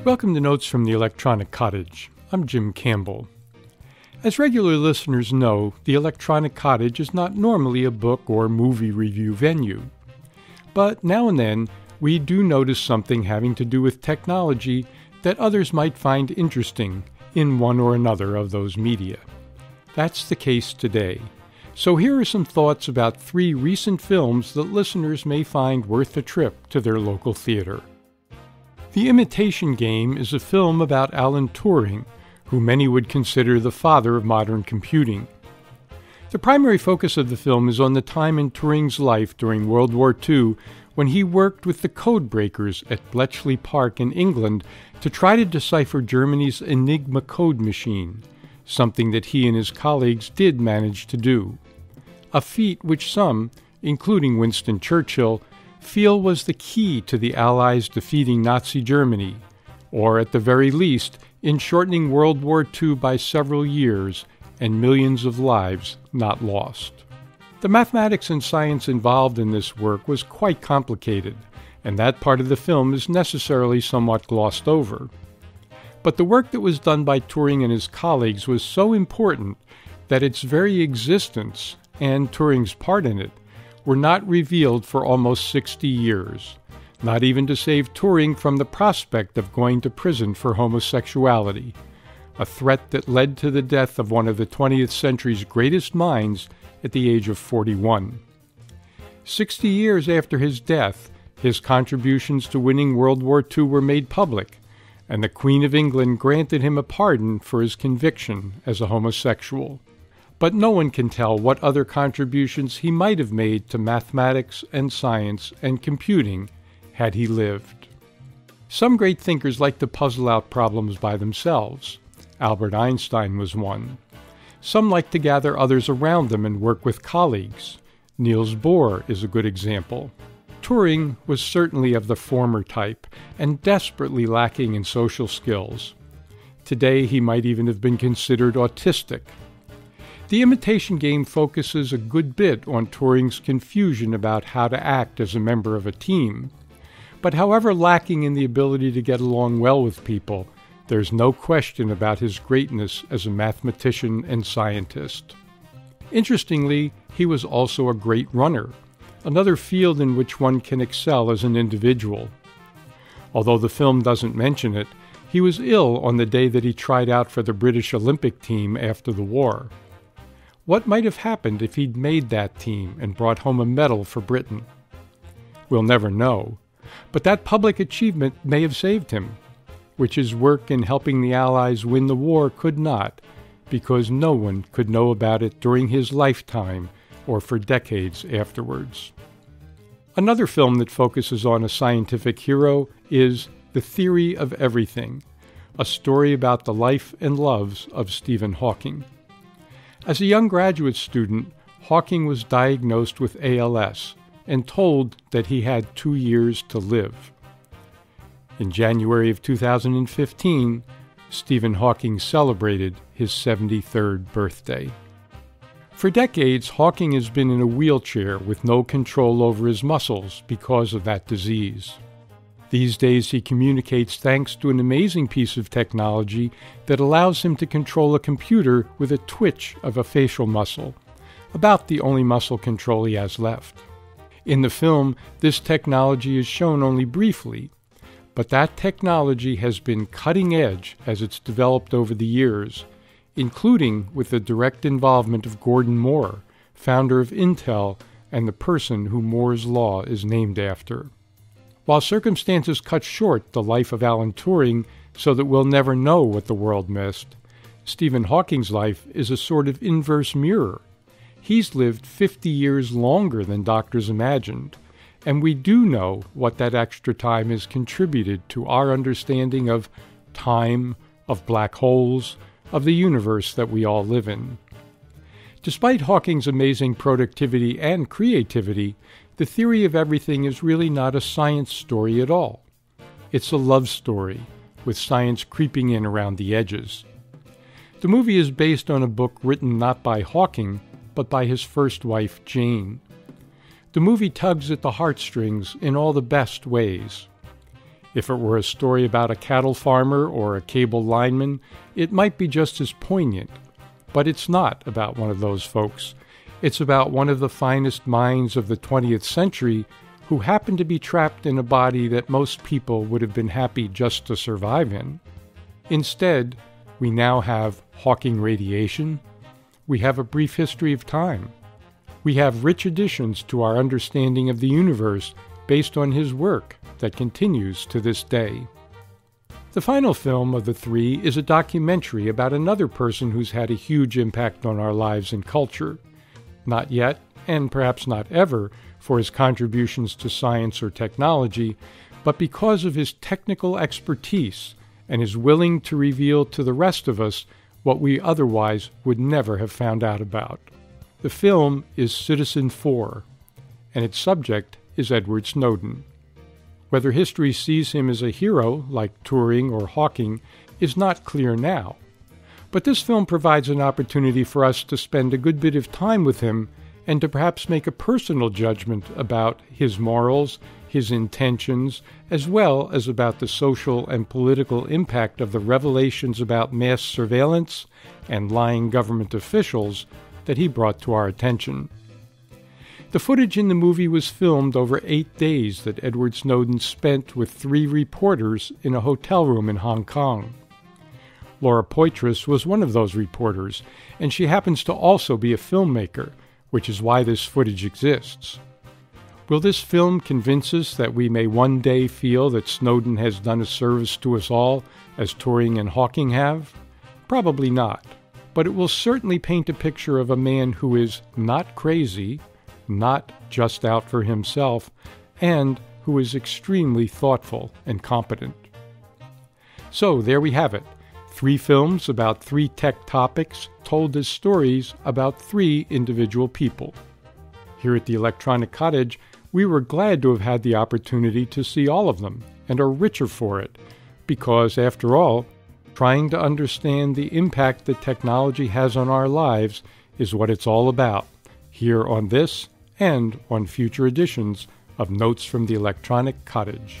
Welcome to Notes from the Electronic Cottage. I'm Jim Campbell. As regular listeners know, the Electronic Cottage is not normally a book or movie review venue. But now and then, we do notice something having to do with technology that others might find interesting in one or another of those media. That's the case today. So here are some thoughts about 3 recent films that listeners may find worth a trip to their local theater. The Imitation Game is a film about Alan Turing, who many would consider the father of modern computing. The primary focus of the film is on the time in Turing's life during World War II when he worked with the code breakers at Bletchley Park in England to try to decipher Germany's Enigma code machine, something that he and his colleagues did manage to do. A feat which some, including Winston Churchill, feel was the key to the Allies defeating Nazi Germany, or at the very least, in shortening World War II by several years and millions of lives not lost. The mathematics and science involved in this work was quite complicated, and that part of the film is necessarily somewhat glossed over. But the work that was done by Turing and his colleagues was so important that its very existence, and Turing's part in it, were not revealed for almost 60 years, not even to save Turing from the prospect of going to prison for homosexuality, a threat that led to the death of one of the 20th century's greatest minds at the age of 41. 60 years after his death, his contributions to winning World War II were made public, and the Queen of England granted him a pardon for his conviction as a homosexual. But no one can tell what other contributions he might have made to mathematics and science and computing had he lived. Some great thinkers like to puzzle out problems by themselves. Albert Einstein was one. Some like to gather others around them and work with colleagues. Niels Bohr is a good example. Turing was certainly of the former type and desperately lacking in social skills. Today he might even have been considered autistic. The Imitation Game focuses a good bit on Turing's confusion about how to act as a member of a team. But however lacking in the ability to get along well with people, there's no question about his greatness as a mathematician and scientist. Interestingly, he was also a great runner, another field in which one can excel as an individual. Although the film doesn't mention it, he was ill on the day that he tried out for the British Olympic team after the war. What might have happened if he'd made that team and brought home a medal for Britain? We'll never know, but that public achievement may have saved him, which his work in helping the Allies win the war could not, because no one could know about it during his lifetime or for decades afterwards. Another film that focuses on a scientific hero is The Theory of Everything, a story about the life and loves of Stephen Hawking. As a young graduate student, Hawking was diagnosed with ALS and told that he had 2 years to live. In January of 2015, Stephen Hawking celebrated his 73rd birthday. For decades, Hawking has been in a wheelchair with no control over his muscles because of that disease. These days he communicates thanks to an amazing piece of technology that allows him to control a computer with a twitch of a facial muscle, about the only muscle control he has left. In the film, this technology is shown only briefly, but that technology has been cutting edge as it's developed over the years, including with the direct involvement of Gordon Moore, founder of Intel and the person who Moore's Law is named after. While circumstances cut short the life of Alan Turing so that we'll never know what the world missed, Stephen Hawking's life is a sort of inverse mirror. He's lived 50 years longer than doctors imagined, and we do know what that extra time has contributed to our understanding of time, of black holes, of the universe that we all live in. Despite Hawking's amazing productivity and creativity, The Theory of Everything is really not a science story at all. It's a love story, with science creeping in around the edges. The movie is based on a book written not by Hawking, but by his first wife, Jane. The movie tugs at the heartstrings in all the best ways. If it were a story about a cattle farmer or a cable lineman, it might be just as poignant. But it's not about one of those folks. It's about one of the finest minds of the 20th century who happened to be trapped in a body that most people would have been happy just to survive in. Instead, we now have Hawking radiation. We have a brief history of time. We have rich additions to our understanding of the universe based on his work that continues to this day. The final film of the three is a documentary about another person who's had a huge impact on our lives and culture. Not yet, and perhaps not ever, for his contributions to science or technology, but because of his technical expertise and is willing to reveal to the rest of us what we otherwise would never have found out about. The film is Citizen4, and its subject is Edward Snowden. Whether history sees him as a hero, like Turing or Hawking, is not clear now. But this film provides an opportunity for us to spend a good bit of time with him and to perhaps make a personal judgment about his morals, his intentions, as well as about the social and political impact of the revelations about mass surveillance and lying government officials that he brought to our attention. The footage in the movie was filmed over 8 days that Edward Snowden spent with 3 reporters in a hotel room in Hong Kong. Laura Poitras was one of those reporters, and she happens to also be a filmmaker, which is why this footage exists. Will this film convince us that we may one day feel that Snowden has done a service to us all, as Turing and Hawking have? Probably not, but it will certainly paint a picture of a man who is not crazy, not just out for himself, and who is extremely thoughtful and competent. So there we have it. 3 films about 3 tech topics told as stories about 3 individual people. Here at the Electronic Cottage, we were glad to have had the opportunity to see all of them and are richer for it, because, after all, trying to understand the impact that technology has on our lives is what it's all about, here on this and on future editions of Notes from the Electronic Cottage.